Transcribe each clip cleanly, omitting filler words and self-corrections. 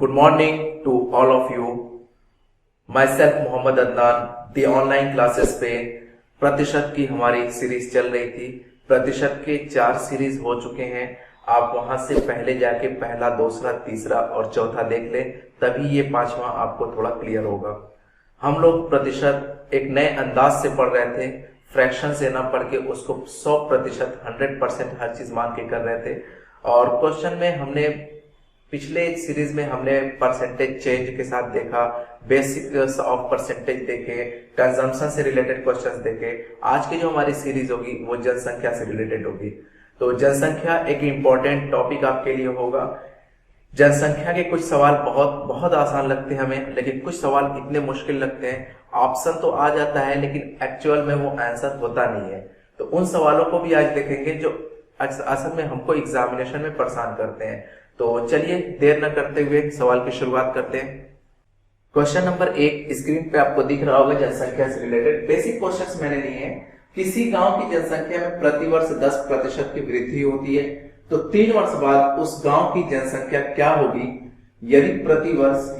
Good morning to all of you. Myself Mohammad Adnan, the online classes पे प्रतिशत की हमारी सीरीज चल रही थी। प्रतिशत के 4 सीरीज हो चुके हैं। आप वहां से पहले जाके पहला, दूसरा, तीसरा और चौथा देख लें, तभी ये 5वां आपको थोड़ा क्लियर होगा। हम लोग प्रतिशत एक नए अंदाज से पढ़ रहे थे, फ्रैक्शन से ना पढ़ के उसको 100%, 100% हर चीज मान के कर रहे थे। और क्वेश्चन में हमने पिछले सीरीज में हमने परसेंटेज चेंज के साथ देखा, बेसिक्स ऑफ परसेंटेज देखे, कंजम्पशन से रिलेटेड क्वेश्चंस देखे। आज की जो हमारी सीरीज होगी वो जनसंख्या से रिलेटेड होगी। तो जनसंख्या एक इम्पोर्टेंट टॉपिक आपके लिए होगा। जनसंख्या के कुछ सवाल बहुत बहुत आसान लगते हैं हमें, लेकिन कुछ सवाल इतने मुश्किल लगते हैं। ऑप्शन तो आ जाता है लेकिन एक्चुअल में वो आंसर होता नहीं है। तो उन सवालों को भी आज देखेंगे जो असल में हमको एग्जामिनेशन में परेशान करते हैं। तो चलिए देर न करते हुए सवाल की शुरुआत करते हैं। क्वेश्चन नंबर 1 स्क्रीन पे आपको दिख रहा होगा, जनसंख्या से रिलेटेड बेसिक क्वेश्चंस मैंने लिए हैं। किसी गांव की जनसंख्या में प्रतिवर्ष 10% की वृद्धि होती है, तो 3 वर्ष बाद उस गांव की जनसंख्या क्या होगी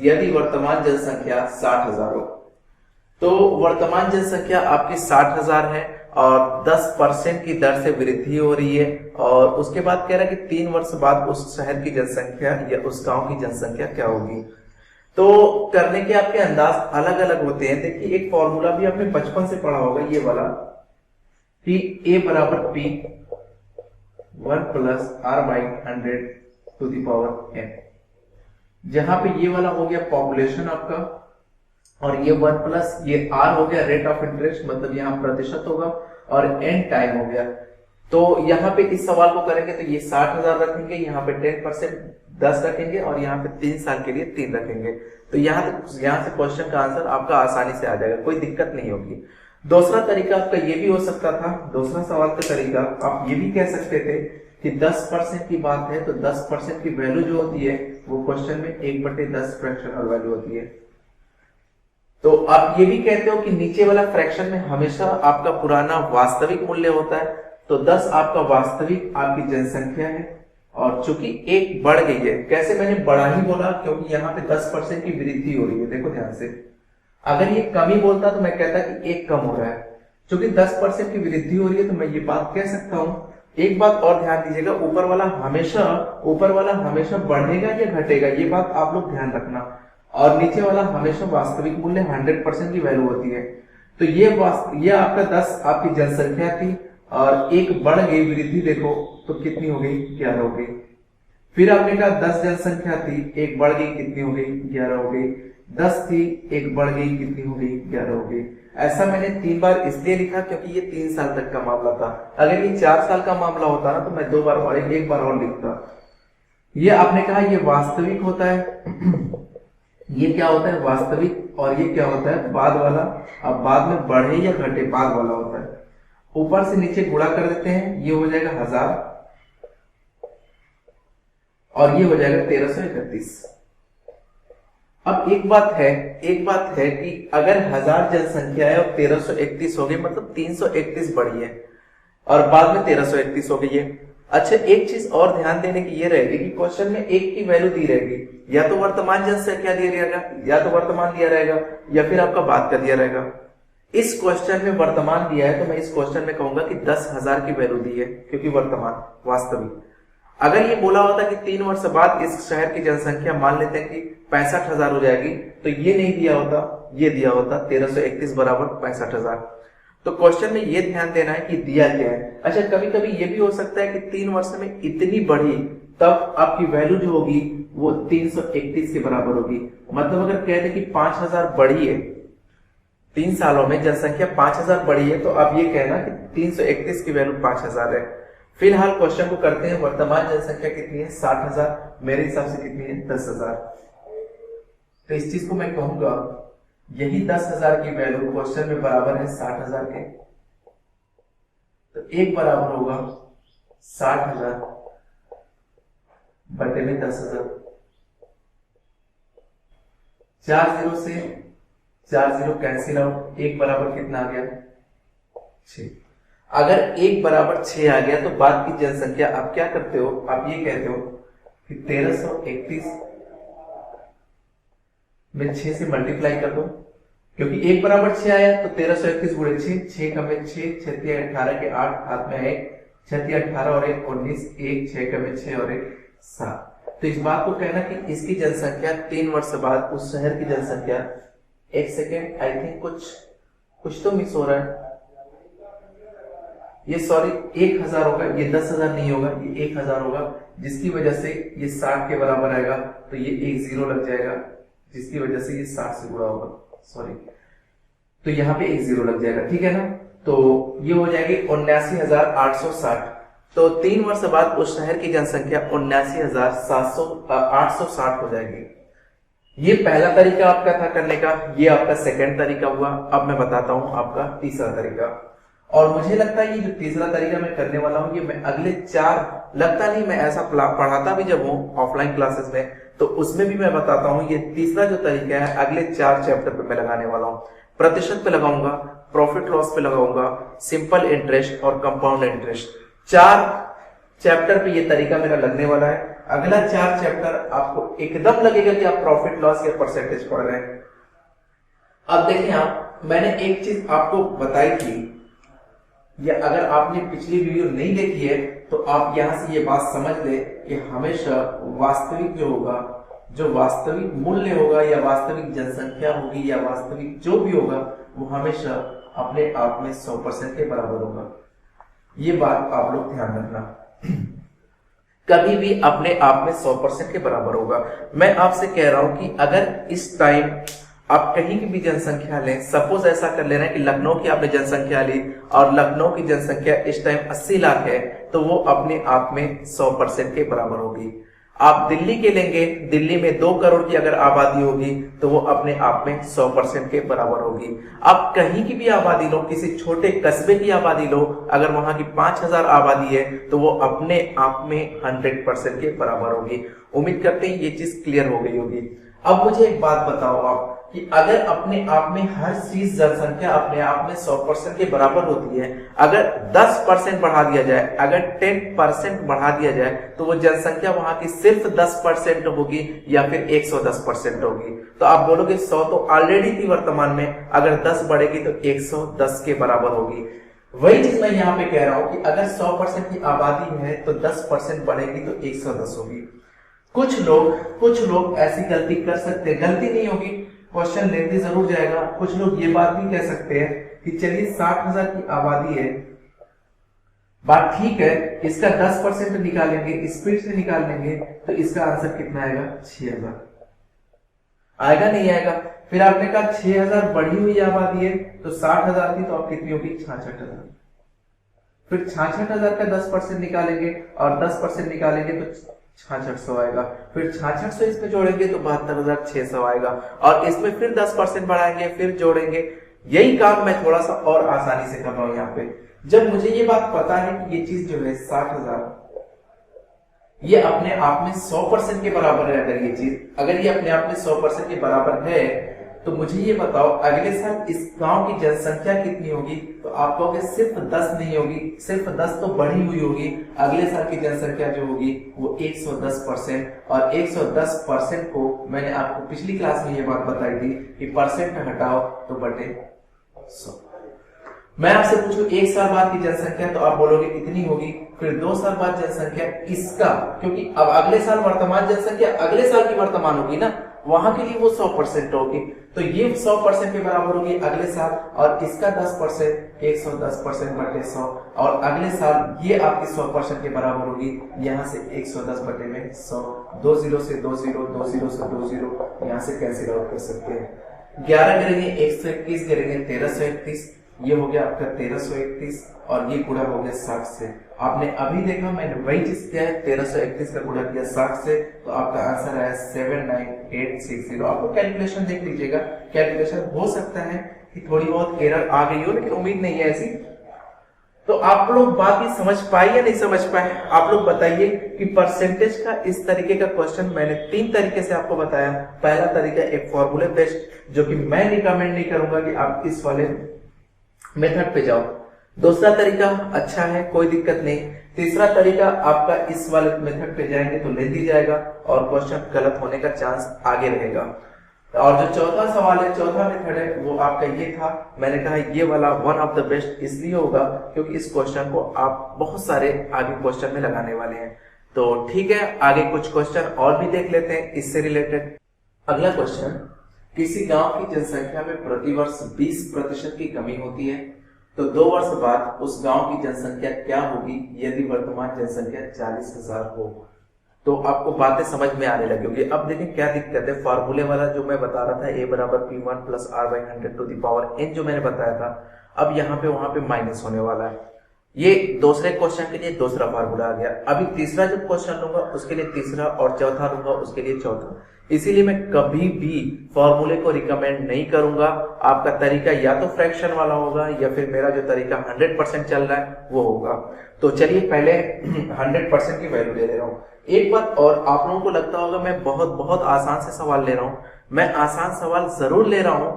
यदि वर्तमान जनसंख्या 60,000 हो। तो वर्तमान जनसंख्या आपकी 60,000 है और 10% की दर से वृद्धि हो रही है। और उसके बाद कह रहा है कि 3 वर्ष बाद उस शहर की जनसंख्या या उस गांव की जनसंख्या क्या होगी। तो करने के आपके अंदाज अलग अलग होते हैं। देखिए, एक फॉर्मूला भी आपने बचपन से पढ़ा होगा, ये वाला कि A बराबर P 1 प्लस R/100⁴ n, जहां पे ये वाला हो गया पॉपुलेशन आपका, और ये 1 प्लस ये R हो गया रेट ऑफ इंटरेस्ट, मतलब यहाँ प्रतिशत होगा, और n टाइम हो गया। तो यहाँ पे इस सवाल को करेंगे तो ये 60,000 रखेंगे, यहाँ पे 10% 10 रखेंगे, और यहाँ पे 3 साल के लिए 3 रखेंगे। तो यहाँ से क्वेश्चन का आंसर आपका आसानी से आ जाएगा, कोई दिक्कत नहीं होगी। दूसरा तरीका आपका ये भी हो सकता था, दूसरा सवाल का तरीका आप ये भी कह सकते थे कि 10% की बात है तो 10% की वैल्यू जो होती है वो क्वेश्चन में 1/10 फ्रैक्शनल वैल्यू होती है। तो आप ये भी कहते हो कि नीचे वाला फ्रैक्शन में हमेशा आपका पुराना वास्तविक मूल्य होता है। तो 10 आपका वास्तविक आपकी जनसंख्या है, और चूंकि 1 बढ़ गई है। कैसे मैंने बढ़ा ही बोला, क्योंकि यहाँ पे 10% की वृद्धि हो रही है। देखो ध्यान से, अगर ये कमी बोलता तो मैं कहता कि 1 कम हो रहा है। चूंकि 10% की वृद्धि हो रही है तो मैं ये बात कह सकता हूँ। एक बात और ध्यान दीजिएगा, ऊपर वाला हमेशा बढ़ेगा या घटेगा, ये बात आप लोग ध्यान रखना। और नीचे वाला हमेशा वास्तविक मूल्य 100% की वैल्यू होती है। तो ये आपका 10 आपकी जनसंख्या थी, और 1 बढ़ गई वृद्धि, देखो तो कितनी हो गई, 11 हो गई। फिर आपने कहा 10 जनसंख्या थी, 1 बढ़ गई, कितनी हो गई, 11 हो गई। 10 थी, 1 बढ़ गई, कितनी हो गई, 11 हो गई। ऐसा मैंने 3 बार इसलिए लिखा क्योंकि ये 3 साल तक का मामला था। अगर ये 4 साल का मामला होता ना तो मैं 2 बार और 1 बार और लिखता। ये आपने कहा ये वास्तविक होता है ये क्या होता है, वास्तविक। और ये क्या होता है, बाद वाला। अब बाद में बढ़े या घटे, बाद वाला होता है। ऊपर से नीचे गुणा कर देते हैं, ये हो जाएगा 1000, और ये हो जाएगा 1331। अब एक बात है कि अगर 1000 जनसंख्या है और 1331 हो गई, मतलब 331 बढ़ी है, और बाद में 1331 हो गई है। अच्छा, एक चीज और ध्यान देने की ये रहेगी कि क्वेश्चन में 1 की वैल्यू दी रहेगी, या तो वर्तमान जनसंख्या दिया रहेगा, या तो वर्तमान दिया रहेगा, या फिर आपका बाद का दिया रहेगा। इस क्वेश्चन में वर्तमान दिया है तो मैं इस क्वेश्चन में कहूंगा कि 10,000 की वैल्यू दी है, क्योंकि वर्तमान वास्तविक। अगर ये बोला होता कि 3 वर्ष बाद इस शहर की जनसंख्या मान लेते हैं कि 65,000 हो जाएगी, तो ये नहीं दिया होता, ये दिया होता 1331 बराबर 65,000। तो क्वेश्चन में ये ध्यान देना है कि दिया क्या है। अच्छा, कभी कभी ये भी हो सकता है कि 3 वर्ष में इतनी बढ़ी, तब आपकी वैल्यू जो होगी वो 331 के बराबर होगी। मतलब अगर कहते कि 5,000 बढ़ी है, 3 सालों में जनसंख्या 5,000 बढ़ी है, तो आप ये कहना कि 331 की वैल्यू 5,000 है। फिलहाल क्वेश्चन को करते हैं, वर्तमान जनसंख्या कितनी है, 60,000। मेरे हिसाब से कितनी है, 10,000। तो इस चीज को मैं कहूंगा, यही 10,000 की वैल्यू क्वेश्चन में बराबर है 60,000 के। तो 1 बराबर होगा 60,000 बटे में 10,000। 4 0 से 4 0 कैंसिल आउट, 1 बराबर कितना आ गया, 6। अगर 1 बराबर 6 आ गया तो बाद की जनसंख्या आप क्या करते हो, आप ये कहते हो कि 1331 मैं 6 से मल्टीप्लाई कर दूं, क्योंकि 1 बराबर 6 आया तो 1331 गुणे 6, 6 का में 6, 6 18 के 8, हाथ में 1, 6 18 और 1 19, 1 6 का में 6 और 1 7। तो इस बात को कहना कि इसकी जनसंख्या 3 वर्ष बाद उस शहर की जनसंख्या, एक सेकेंड, आई थिंक कुछ तो मिस हो रहा है, ये सॉरी 1000 होगा, ये 10,000 नहीं होगा, ये 1000 होगा, जिसकी वजह से ये 60 के बराबर आएगा, तो ये एक 0 लग जाएगा, जिसकी वजह से ये 60 से गुणा होगा, सॉरी, तो यहाँ पे एक 0 लग जाएगा, ठीक है ना। तो ये हो जाएगी 79,860। तो 3 वर्ष बाद उस शहर की जनसंख्या 79,860 हो जाएगी। ये पहला तरीका आपका था करने का, ये आपका सेकंड तरीका हुआ। अब मैं बताता हूं आपका तीसरा तरीका, और मुझे लगता है ये जो तीसरा तरीका मैं करने वाला हूं, ये मैं अगले 4, लगता नहीं मैं ऐसा पढ़ाता भी जब हूं ऑफलाइन क्लासेस में, तो उसमें भी मैं बताता हूं। ये तीसरा जो तरीका है अगले 4 चैप्टर पे मैं लगाने वाला हूं। प्रतिशत पे लगाऊंगा, प्रॉफिट लॉस पे लगाऊंगा, सिंपल इंटरेस्ट और कंपाउंड इंटरेस्ट। 4 चैप्टर पे ये तरीका मेरा लगने वाला है। अगला 4 चैप्टर आपको एकदम लगेगा कि आप प्रॉफिट लॉस या परसेंटेज पढ़ रहे हैं। अब देखिए आप, मैंने एक चीज आपको बताई थी, या अगर आपने पिछली वीडियो नहीं देखी है तो आप यहां से ये बात समझ ले कि हमेशा वास्तविक जो होगा, जो वास्तविक मूल्य होगा या वास्तविक जनसंख्या होगी या वास्तविक जो भी होगा, वो हमेशा अपने आप में 100% के बराबर होगा। ये बात आप लोग ध्यान रखना, कभी भी अपने आप में 100% के बराबर होगा। मैं आपसे कह रहा हूं कि अगर इस टाइम आप कहीं की भी जनसंख्या लें, सपोज ऐसा कर ले रहे हैं कि लखनऊ की आपने जनसंख्या ली और लखनऊ की जनसंख्या इस टाइम 80 लाख है, तो वो अपने आप में 100% के बराबर होगी। आप दिल्ली के लेंगे, दिल्ली में 2 करोड़ की अगर आबादी होगी तो वो अपने आप में 100% के बराबर होगी। आप कहीं की भी आबादी लो, किसी छोटे कस्बे की आबादी लो, अगर वहां की 5000 आबादी है तो वो अपने आप में 100% के बराबर होगी। उम्मीद करते हैं ये चीज क्लियर हो गई होगी। अब मुझे एक बात बताओ आप कि अगर अपने आप में हर चीज जनसंख्या अपने आप में 100% के बराबर होती है, अगर 10% बढ़ा दिया जाए, अगर 10% बढ़ा दिया जाए, तो वो जनसंख्या वहां की सिर्फ 10% होगी या फिर 110% होगी। तो आप बोलोगे 100 तो ऑलरेडी थी वर्तमान में, अगर 10 बढ़ेगी तो 110 के बराबर होगी। वही चीज मैं यहाँ पे कह रहा हूं कि अगर 100% की आबादी है तो 10% बढ़ेगी तो 110 होगी। कुछ लोग ऐसी गलती कर सकते हैं, गलती नहीं होगी, क्वेश्चन लेंदी जरूर जाएगा। कुछ लोग ये बात भी कह सकते हैं कि चलिए 60,000 की आबादी है, बात ठीक है, इसका 10% निकालेंगे, स्पीड से निकाल लेंगे, तो इसका आंसर कितना आएगा? 6000 आएगा, नहीं आएगा? फिर आपने कहा 6000 बढ़ी हुई आबादी है, तो 60,000 थी तो अब कितनी होगी? 66,000। फिर 66,000 का 10% निकालेंगे और 10% निकालेंगे तो 6600 आएगा। फिर 6600 इसमें जोड़ेंगे तो 72,600 आएगा, और इसमें फिर 10% बढ़ाएंगे, फिर जोड़ेंगे। यही काम मैं थोड़ा सा और आसानी से कर रहा हूं यहाँ पे। जब मुझे ये बात पता है कि ये चीज जो है 60,000 ये अपने आप में 100% के बराबर है, अगर ये चीज, अगर ये अपने आप में 100% के बराबर है, तो मुझे ये बताओ अगले साल इस गांव की जनसंख्या कितनी होगी? तो आप कहोगे सिर्फ 10 नहीं होगी, सिर्फ 10 तो बढ़ी हुई होगी। अगले साल की जनसंख्या जो होगी वो 110%, और 110% को मैंने आपको पिछली क्लास में ये बात बताई थी कि परसेंट हटाओ तो बटे 100। मैं आपसे पूछूं 1 साल बाद की जनसंख्या, तो आप बोलोगे कितनी होगी? फिर 2 साल बाद जनसंख्या इसका, क्योंकि अब अगले साल वर्तमान जनसंख्या अगले साल की वर्तमान होगी ना, वहां के लिए वो 100% होगी, तो ये 100% के बराबर होगी अगले साल, और इसका 10% 110% बटे 100, और अगले साल ये आपकी 100% के बराबर होगी। यहाँ से 110 बटे में 100, 2 0 से 2 0, 2 0 से 2 0, यहाँ से कैंसिल आउट कर सकते हैं। 11 करेंगे 121 करेंगे 1331, ये हो गया आपका 1331, और ये गुणा हो गया 60 से। आपने अभी देखा मैंने वही चीज किया है, 1331 का गुणा किया 60 से, तो आपका आंसर आया 79860। आपको कैलकुलेशन देख लीजिएगा, कैलकुलेशन हो सकता है कि थोड़ी बहुत एरर आ गई हो, लेकिन उम्मीद नहीं है ऐसी। तो आप लोग बात ही समझ पाए या नहीं समझ पाए? आप लोग बताइए कि परसेंटेज का इस तरीके का क्वेश्चन मैंने 3 तरीके से आपको बताया। पहला तरीका एक फॉर्मूले बेस्ड, जो कि मैं रिकमेंड नहीं करूंगा कि आप इस वाले मेथड पे जाओ। दूसरा तरीका अच्छा है, कोई दिक्कत नहीं। तीसरा तरीका आपका इस वाले मेथड पे जाएंगे तो ले दी जाएगा और क्वेश्चन गलत होने का चांस आगे रहेगा। और जो चौथा सवाल है, चौथा मेथड है, वो आपका ये था। मैंने कहा ये वाला वन ऑफ द बेस्ट इसलिए होगा क्योंकि इस क्वेश्चन को आप बहुत सारे आगे क्वेश्चन में लगाने वाले हैं। तो ठीक है, आगे कुछ क्वेश्चन और भी देख लेते हैं इससे रिलेटेड। अगला क्वेश्चन, किसी गांव की जनसंख्या में प्रतिवर्ष 20% की कमी होती है, तो 2 वर्ष बाद उस गांव की जनसंख्या क्या होगी यदि वर्तमान जनसंख्या 40,000 हो। तो आपको बातें समझ में आने लगी होगी। अब देखें क्या दिक्कत है, फॉर्मूले वाला जो मैं बता रहा था a बराबर P1 plus R/100 to the power n जो मैंने बताया था, अब यहाँ पे वहां पे माइनस होने वाला है। ये दूसरे क्वेश्चन के लिए दूसरा फार्मूला आ गया। अभी तीसरा जब क्वेश्चन लूंगा उसके लिए तीसरा, और चौथा लूंगा उसके लिए चौथा। इसीलिए मैं कभी भी फॉर्मूले को रिकमेंड नहीं करूंगा। आपका तरीका या तो फ्रैक्शन वाला होगा या फिर मेरा जो तरीका 100% चल रहा है वो होगा। तो चलिए पहले 100% की वैल्यू ले रहा हूं। एक बात और, आप लोगों को लगता होगा मैं बहुत बहुत आसान से सवाल ले रहा हूं। मैं आसान सवाल जरूर ले रहा हूं,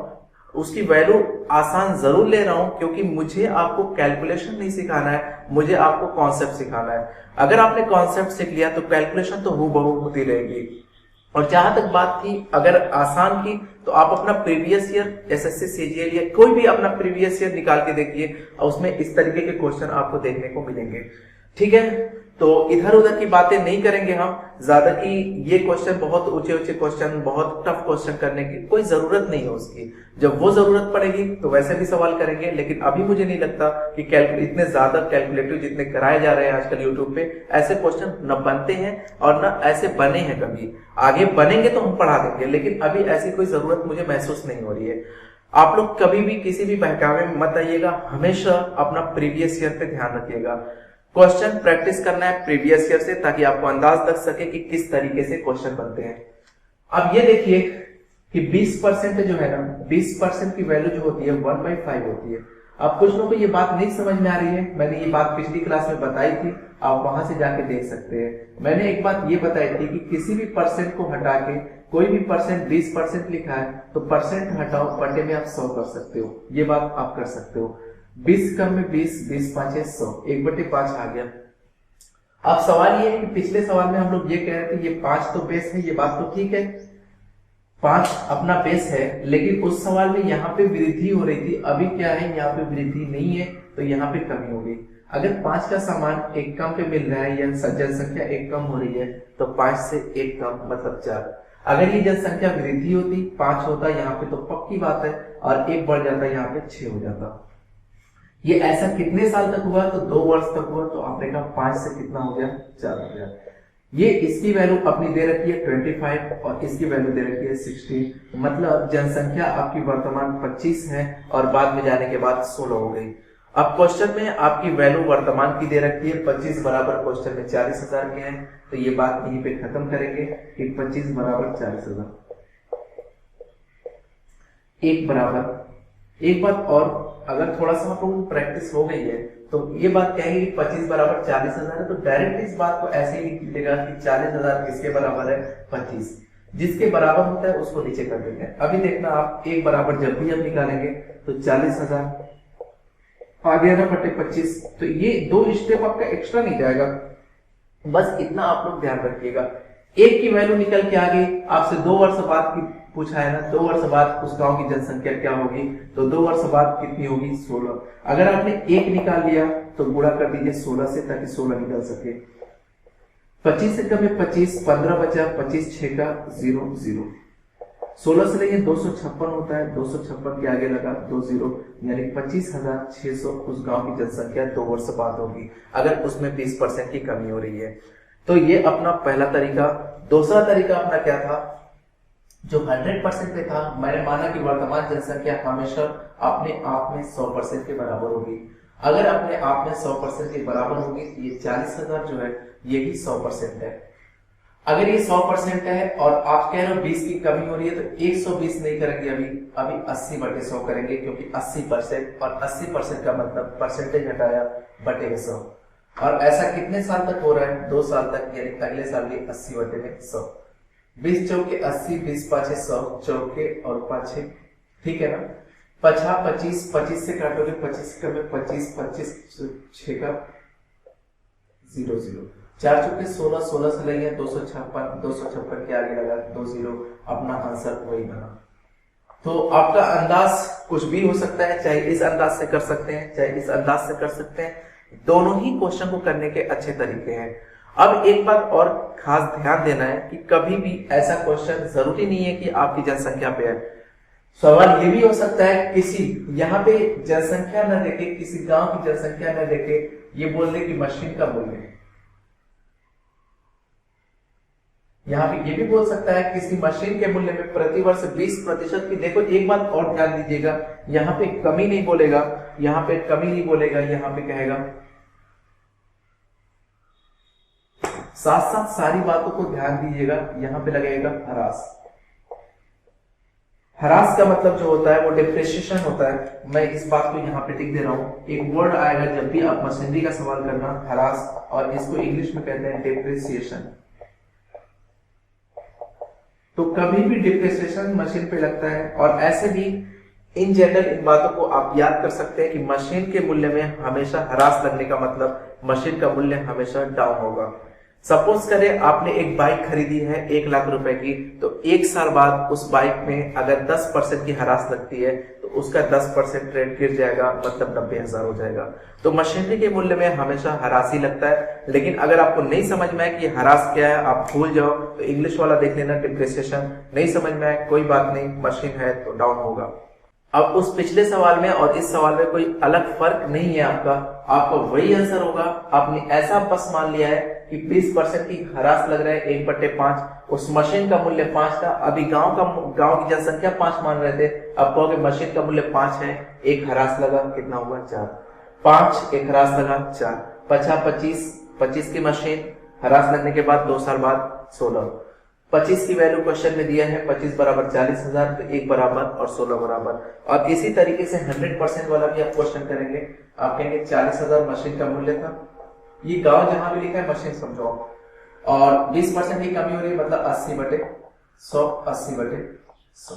उसकी वैल्यू आसान जरूर ले रहा हूं, क्योंकि मुझे आपको कैलकुलेशन नहीं सिखाना है, मुझे आपको कॉन्सेप्ट सिखाना है। अगर आपने कॉन्सेप्ट सीख लिया तो कैलकुलेशन तो हूबहू होती रहेगी। और जहां तक बात थी अगर आसान की, तो आप अपना प्रीवियस ईयर एसएससी सीजीएल या कोई भी अपना प्रीवियस ईयर निकाल के देखिए, और उसमें इस तरीके के क्वेश्चन आपको देखने को मिलेंगे। ठीक है, तो इधर उधर की बातें नहीं करेंगे हम ज्यादा, कि ये क्वेश्चन बहुत ऊंचे ऊंचे क्वेश्चन, बहुत टफ क्वेश्चन करने की कोई जरूरत नहीं है उसकी। जब वो जरूरत पड़ेगी तो वैसे भी सवाल करेंगे, लेकिन अभी मुझे नहीं लगता कि इतने ज्यादा कैलकुलेटिव जितने कराए जा रहे हैं आजकल यूट्यूब पे, ऐसे क्वेश्चन न बनते हैं और न ऐसे बने हैं कभी। आगे बनेंगे तो हम पढ़ा देंगे, लेकिन अभी ऐसी कोई जरूरत मुझे महसूस नहीं हो रही है। आप लोग कभी भी किसी भी बहकावे में मत आइएगा, हमेशा अपना प्रीवियस ईयर पे ध्यान रखिएगा। क्वेश्चन प्रैक्टिस करना है प्रीवियस ईयर से, ताकि आपको अंदाज लग सके कि किस तरीके से क्वेश्चन बनते हैं। अब ये देखिए कि 20% जो है ना, 20% की वैल्यू जो होती है 1/5 होती है। अब कुछ लोगों को ये बात नहीं समझ में आ रही है, मैंने ये बात पिछली क्लास में बताई थी, आप वहां से जाके देख सकते हैं। मैंने एक बात ये बताई थी कि किसी भी परसेंट को हटा के कोई भी परसेंट 20% लिखा है तो परसेंट हटाओ, बटे में आप 100 कर सकते हो। ये बात आप कर सकते हो। 20 कम में 20, 20 5 100, 1/5 आ गया। अब सवाल ये है कि पिछले सवाल में हम लोग ये कह रहे थे ये 5 तो बेस है, ये बात तो ठीक है, 5 अपना बेस है, लेकिन उस सवाल में यहाँ पे वृद्धि हो रही थी। अभी क्या है, यहाँ पे वृद्धि नहीं है, तो यहाँ पे कमी हो गई। अगर 5 का सामान एक कम पे मिल रहा है या जनसंख्या एक कम हो रही है, तो 5 से 1 कम मतलब 4। अगर ये जनसंख्या वृद्धि होती, 5 होता यहाँ पे, तो पक्की बात है, और 1 बढ़ जाता यहाँ पे 6 हो जाता। ये ऐसा कितने साल तक हुआ, तो 2 वर्ष तक हुआ। तो आपने कहा 5 से कितना हो गया, 4 हो गया। ये इसकी वैल्यू अपनी दे रखी है 25 और इसकी वैल्यू दे रखी है 16। मतलब जनसंख्या आपकी वर्तमान 25 है और बाद में जाने के बाद 16 हो गई। अब क्वेश्चन में आपकी वैल्यू वर्तमान की दे रखी है 25 बराबर क्वेश्चन में 40,000 के हैं, तो ये बात यहीं पे खत्म करेंगे कि 25 बराबर 40,000। एक बराबर, एक बात और, अगर थोड़ा सा आप लोगों को प्रैक्टिस हो गई है तो ये बात कहेंगे कि 25 बराबर 40,000 है, तो डायरेक्ट इस बात को ऐसे ही लिख लीजिएगा कि 40,000 किसके बराबर है, 25। जिसके बराबर होता है उसको नीचे कर देते हैं। अभी देखना आप, एक बराबर जब भी हम निकालेंगे तो 40,000 आ गया ना बटे 25, तो ये 2 स्टेप आपका एक्स्ट्रा नहीं जाएगा। बस इतना आप लोग ध्यान रखिएगा। एक की वैल्यू निकल के आ गई, आपसे 2 वर्ष बाद की पूछा है ना, 2 वर्ष बाद उस गांव की जनसंख्या क्या होगी, तो 2 वर्ष बाद कितनी होगी, 16। अगर आपने 1 निकाल लिया तो गुणा कर दीजिए 16 से, ताकि 16 निकल सके। 25 से कम है 25, 15 बचा, 25 6 का 0 0। 16 से लेंगे 256 होता है, 256 के आगे लगा 2 0, यानी 25,600 उस गांव की जनसंख्या 2 वर्ष बाद होगी, अगर उसमें 20% की कमी हो रही है। तो ये अपना पहला तरीका। दूसरा तरीका अपना क्या था, जो 100% पे था, मैंने माना कि वर्तमान जनसंख्या हमेशा अपने आप में 100% के बराबर होगी। अगर अपने आप में 100% के बराबर होगी तो ये 40,000 जो है ये भी 100% है। अगर ये 100% है और आप कह रहे हो 20 की कमी हो रही है, तो 120 नहीं करेंगे, अभी 80/100 करेंगे, क्योंकि 80% और 80% का मतलब परसेंटेज हटाया बटे 100। और ऐसा कितने साल तक हो रहा है, 2 साल तक, यानी अगले साल भी 80/100। 20 चौके 80, 20 पाँचे 100, चौके और पाँचे, ठीक है ना। 25, 25 से काटोगे 25 का 25, 25 6 का 0 0, 4 चौके 16, 16 से लेंगे 256, 256 के आगे लगा 2 0, अपना आंसर वही बना। तो आपका अंदाज कुछ भी हो सकता है, चाहे इस अंदाज से कर सकते हैं, चाहे इस अंदाज से कर सकते हैं। दोनों ही क्वेश्चन को करने के अच्छे तरीके हैं। अब एक बात और खास ध्यान देना है कि कभी भी ऐसा क्वेश्चन जरूरी नहीं है कि आपकी जनसंख्या पे है। सवाल ये भी हो सकता है किसी यहाँ पे जनसंख्या न देके, किसी गांव की जनसंख्या न देके ये बोल दे कि मशीन का मूल्य है। यहाँ पे ये भी बोल सकता है किसी मशीन के मूल्य में प्रतिवर्ष 20% की। देखो एक बात और ध्यान दीजिएगा, यहाँ पे कमी नहीं बोलेगा, यहाँ पे कमी नहीं बोलेगा, यहाँ पे कहेगा। साथ साथ सारी बातों को ध्यान दीजिएगा, यहाँ पे लगेगा ह्रास। ह्रास का मतलब जो होता है वो डिप्रिसिएशन होता है। मैं इस बात को यहाँ पे लिख दे रहा हूं। एक वर्ड आएगा जब भी आप मशीनरी का सवाल करना, ह्रास, और इसको इंग्लिश में कहते हैं डिप्रिसिएशन। तो कभी भी डिप्रिसिएशन मशीन पे लगता है। और ऐसे भी इन जनरल इन बातों को आप याद कर सकते हैं कि मशीन के मूल्य में हमेशा ह्रास लगने का मतलब मशीन का मूल्य हमेशा डाउन होगा। सपोज करें आपने एक बाइक खरीदी है 1 लाख रुपए की, तो 1 साल बाद उस बाइक में अगर 10% की ह्रास लगती है तो उसका 10% रेट गिर जाएगा, मतलब 90,000 हो जाएगा। तो मशीनरी के मूल्य में हमेशा ह्रास ही लगता है। लेकिन अगर आपको नहीं समझ में आए कि ह्रास क्या है, आप भूल जाओ, तो इंग्लिश वाला देख लेना डिप्रिसिएशन। नहीं समझ में आए कोई बात नहीं, मशीन है तो डाउन होगा। अब उस पिछले सवाल में और इस सवाल में कोई अलग फर्क नहीं है आपका वही आंसर होगा। आपने ऐसा बस मान लिया है कि 20% की ह्रास लग रहा है 1/5। उस मशीन का मूल्य 5 था। अभी गांव की जनसंख्या 5 मान रहे थे, अब कहोगे मशीन का मूल्य 5 है, एक ह्रास लगा, कितना हुआ 4। 5 एक ह्रास लगा 4, 25 की मशीन, ह्रास लगने के बाद 2 साल बाद 16। 25 की वैल्यू क्वेश्चन में दिया है, 25 बराबर 40,000, तो 1 बराबर और 16 बराबर। और इसी तरीके से 100% वाला भी आप क्वेश्चन करेंगे। आप कहेंगे 40,000 मशीन का मूल्य था, ये गांव जहां भी लिखा है मशीन समझो, और 20% की कमी हो रही है, मतलब 80/100, 80/100।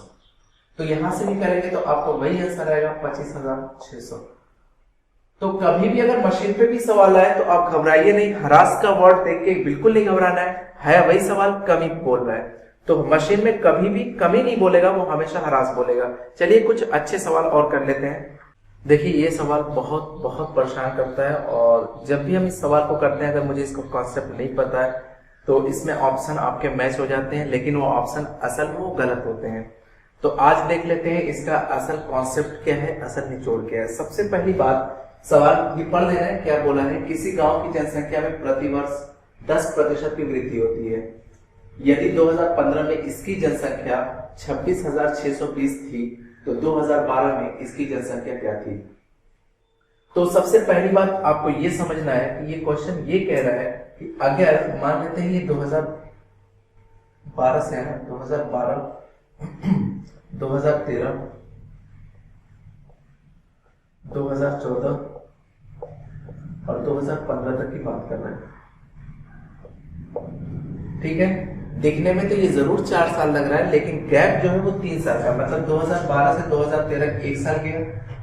तो यहां से भी करेंगे तो आपको वही आंसर आएगा 25,600। तो कभी भी अगर मशीन पे भी सवाल आए तो आप घबराइए नहीं, ह्रास का वर्ड देख के बिल्कुल नहीं घबराना है वही सवाल, कमी बोल रहा है। तो मशीन में कभी भी कमी नहीं बोलेगा, वो हमेशा ह्रास बोलेगा। चलिए कुछ अच्छे सवाल और कर लेते हैं। देखिए ये सवाल बहुत बहुत परेशान करता है, और जब भी हम इस सवाल को करते हैं अगर मुझे इसका कॉन्सेप्ट नहीं पता है तो इसमें ऑप्शन आपके मैच हो जाते हैं, लेकिन वो ऑप्शन असल में वो गलत होते हैं। तो आज देख लेते हैं इसका असल कॉन्सेप्ट क्या है, असल निचोड़ क्या है। सबसे पहली बात, सवाल ये पढ़ लेना है क्या बोला है। किसी गांव की जनसंख्या में प्रतिवर्ष 10% की वृद्धि होती है। यदि 2015 में इसकी जनसंख्या 26,620 थी तो 2012 में इसकी जनसंख्या क्या थी। तो सबसे पहली बात आपको ये समझना है कि ये क्वेश्चन ये कह रहा है कि अगर मान लेते हैं ये 2012 से है ना, 2012, 2013, 2014 और 2015 तक की बात कर रहे हैं, ठीक है। दिखने में तो ये जरूर 4 साल लग रहा है, लेकिन गैप जो है वो 3 साल का, मतलब 2012 से 2013 1 साल गया,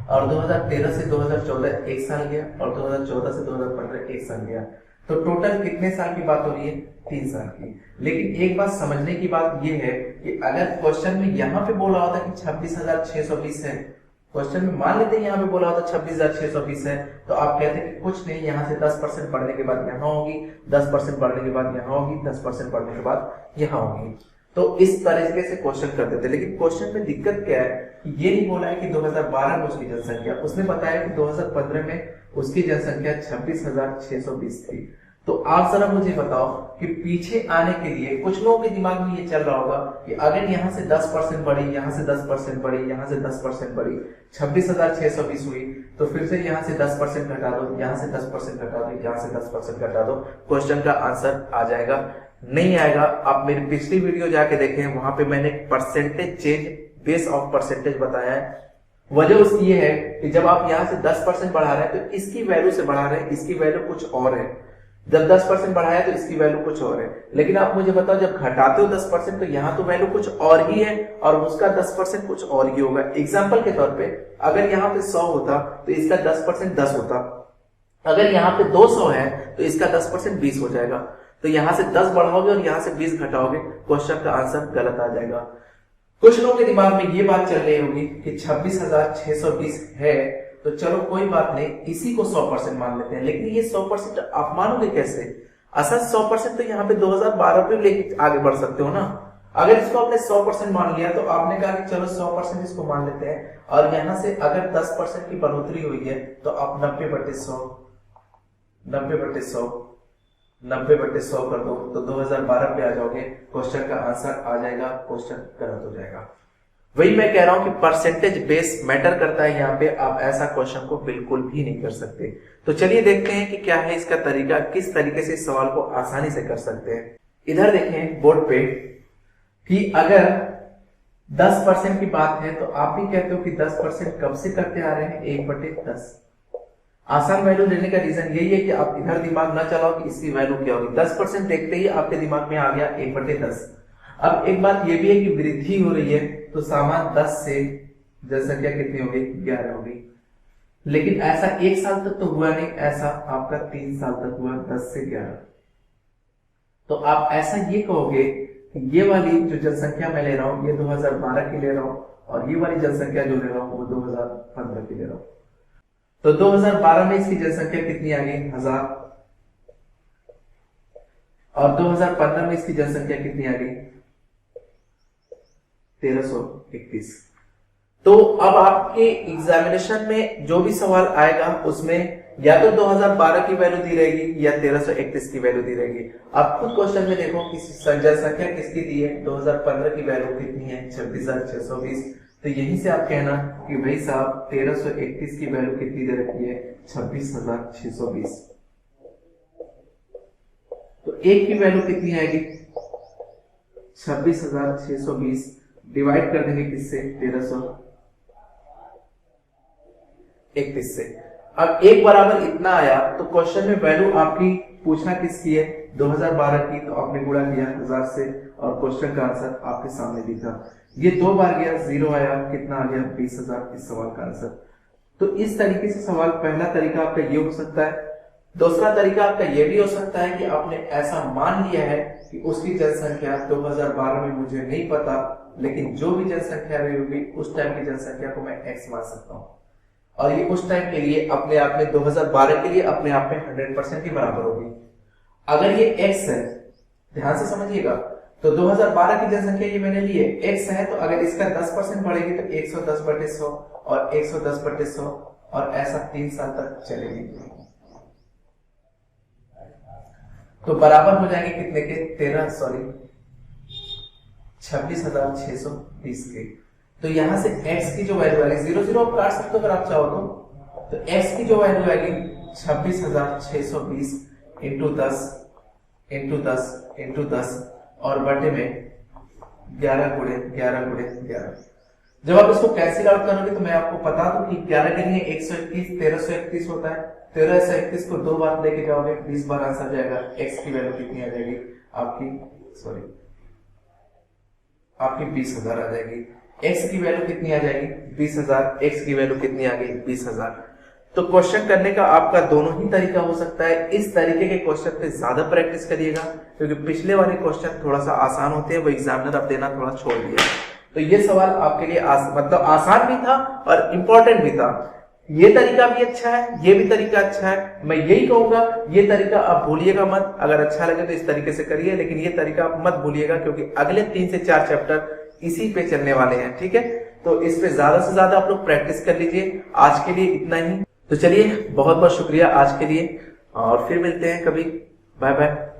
और 2013 से 2014 1 साल गया, और 2014 से 2015 1 साल गया। तो टोटल कितने साल की बात हो रही है, 3 साल की। लेकिन एक बात समझने की बात ये है कि अगर क्वेश्चन में यहाँ पे बोला होता कि 26,620 है, क्वेश्चन में मान लेते हैं यहाँ पे बोला होता 26,620 है, तो आप कहते हैं कि कुछ नहीं, यहाँ से 10% बढ़ने के बाद यहाँ होगी, 10% बढ़ने के बाद यहाँ होगी, 10% बढ़ने के बाद यहाँ होगी। तो इस तरीके से क्वेश्चन करते थे। लेकिन क्वेश्चन में दिक्कत क्या है कि ये नहीं बोला है कि 2012 में उसकी जनसंख्या, उसने बताया कि 2015 में उसकी जनसंख्या 26,620 थी। तो आप जरा मुझे बताओ कि पीछे आने के लिए कुछ लोगों के दिमाग में ये चल रहा होगा कि अगर यहाँ से 10% बढ़ी, यहाँ से 10% बढ़ी, यहाँ से 10% बढ़ी, 26,620 हुई, तो फिर से यहाँ से 10% घटा दो, यहाँ से 10% घटा दो, यहाँ से 10% घटा दो, क्वेश्चन का आंसर आ जाएगा। नहीं आएगा। आप मेरी पिछली वीडियो जाके देखें, वहां पे मैंने percentage change base of percentage बताया है। वजह उसकी ये है कि जब आप यहाँ से 10% बढ़ा रहे हैं तो इसकी वैल्यू से बढ़ा रहे हैं, इसकी वैल्यू कुछ और है। जब 10% बढ़ाया तो इसकी वैल्यू कुछ और है। लेकिन आप मुझे बताओ जब घटाते हो 10% तो यहाँ तो वैल्यू कुछ और ही है और उसका 10% कुछ और ही होगा। एग्जाम्पल के तौर पे अगर यहाँ पे 100 होता तो इसका 10% 10 होता। अगर यहाँ पे 200 है तो इसका 10% 20 हो जाएगा। तो यहाँ से 10 बढ़ाओगे और यहाँ से 20 घटाओगे, क्वेश्चन का आंसर गलत आ जाएगा। कुछ लोगों के दिमाग में ये बात चल रही होगी कि 26,620 है तो चलो कोई बात नहीं, इसी को 100% मान लेते हैं। लेकिन ये 100% आप मानोगे कैसे? असल 100% तो यहाँ पे 2012 पे लेके आगे बढ़ सकते हो ना। अगर इसको आपने 100% मान लिया तो आपने कहा कि चलो 100% इसको मान लेते हैं, और यहाँ से अगर 10% की बढ़ोतरी हुई है तो आप 90/100 कर दो तो 2012 पे आ जाओगे, क्वेश्चन का आंसर आ जाएगा, क्वेश्चन गलत हो जाएगा। वही मैं कह रहा हूं कि परसेंटेज बेस मैटर करता है यहाँ पे, आप ऐसा क्वेश्चन को बिल्कुल भी नहीं कर सकते। तो चलिए देखते हैं कि क्या है इसका तरीका, किस तरीके से इस सवाल को आसानी से कर सकते हैं। इधर देखें बोर्ड पे कि अगर 10% की बात है तो आप भी कहते हो कि 10% कब से करते आ रहे हैं, 1/10। आसान वैल्यू लेने का रीजन यही है कि आप इधर दिमाग ना चलाओ कि इसकी वैल्यू क्या होगी। 10% देखते ही आपके दिमाग में आ गया 1/10। अब एक बात यह भी है कि वृद्धि हो रही है तो सामान 10 से जनसंख्या कितनी होगी, 11 होगी। लेकिन ऐसा 1 साल तक तो हुआ नहीं, ऐसा आपका 3 साल तक हुआ, 10 से 11। तो आप ऐसा ये कहोगे कि ये वाली जो जनसंख्या मैं ले रहा हूं ये 2012 की ले रहा हूं, और ये वाली जनसंख्या जो ले रहा हूं वो 2015 की ले रहा हूं। तो 2012 में इसकी जनसंख्या कितनी आ गई, 1000, और 2015 में इसकी जनसंख्या कितनी आ गई, 1331। तो अब आपके एग्जामिनेशन में जो भी सवाल आएगा उसमें या तो 2012 की वैल्यू दी रहेगी या 1331 की वैल्यू दी रहेगी। आप खुद क्वेश्चन में देखो कि जनसंख्या किसकी दी है, 2015 की वैल्यू कितनी है, 26,620। तो यहीं से आप कहना कि भाई साहब 1331 की वैल्यू कितनी दे रखी है, 26,620। तो एक की वैल्यू कितनी आएगी, 26,620 डिवाइड कर देंगे किससे, 1331 से। अब एक बराबर इतना आया तो क्वेश्चन में वैल्यू आपकी पूछना किसकी है, 2012 की, तो आपने गुणा किया 1000 से और क्वेश्चन का आंसर आपके सामने दिखा। ये 2 बार गया, 0 आया, कितना आ गया, 20,000 इस सवाल का आंसर। तो इस तरीके से सवाल, पहला तरीका आपका ये हो सकता है। दूसरा तरीका आपका ये भी हो सकता है कि आपने ऐसा मान लिया है कि उसकी जनसंख्या 2012 में मुझे नहीं पता, लेकिन जो भी जनसंख्या रही होगी उस टाइम की जनसंख्या को मैं x मान सकता हूं, और ये उस टाइम के लिए अपने आप में 2012 के लिए अपने आप में 100% के बराबर होगी। अगर ये x है, ध्यान से समझिएगा, तो 2012 की जनसंख्या ये मैंने ली है, x है, तो अगर इसका 10% बढ़ेगी तो 110/100 और 110/100 और ऐसा 3 साल तक चलेगी। तो बराबर हो जाएंगे कितने के, 26,620 के। तो यहां से x की जो वैल्यू आएगी, 0 आप काट सकते हो अगर आप चाहो तो x की जो वैल्यू आएगी 26,620 इंटू 10 और बटे में 11 गुणे 11। जब आप इसको कैंसिल आउट करोगे तो मैं आपको बता दूं कि 11 के लिए 121 1331 होता है। 1331 को 2 बार लेके जाओगे 20 बार आंसर जाएगा। x की वैल्यू कितनी आ जाएगी आपकी 20,000 आ जाएगी। x की वैल्यू कितनी आ जाएगी, 20,000। x की वैल्यू कितनी आ गई, 20,000। तो क्वेश्चन करने का आपका दोनों ही तरीका हो सकता है। इस तरीके के क्वेश्चन पे ज्यादा प्रैक्टिस करिएगा, क्योंकि पिछले वाले क्वेश्चन थोड़ा सा आसान होते हैं, वो एग्जामिनर अब देना थोड़ा छोड़ दिया। तो ये सवाल आपके लिए मतलब आसान भी था और इम्पोर्टेंट भी था। ये तरीका भी अच्छा है, ये भी तरीका अच्छा है। मैं यही कहूंगा, ये तरीका आप भूलिएगा मत। अगर अच्छा लगे तो इस तरीके से करिए, लेकिन ये तरीका आप मत भूलिएगा, क्योंकि अगले 3 से 4 चैप्टर इसी पे चलने वाले हैं। ठीक है, तो इस पे ज्यादा से ज्यादा आप लोग प्रैक्टिस कर लीजिए। आज के लिए इतना ही। तो चलिए, बहुत बहुत शुक्रिया आज के लिए, और फिर मिलते हैं कभी। Bye bye.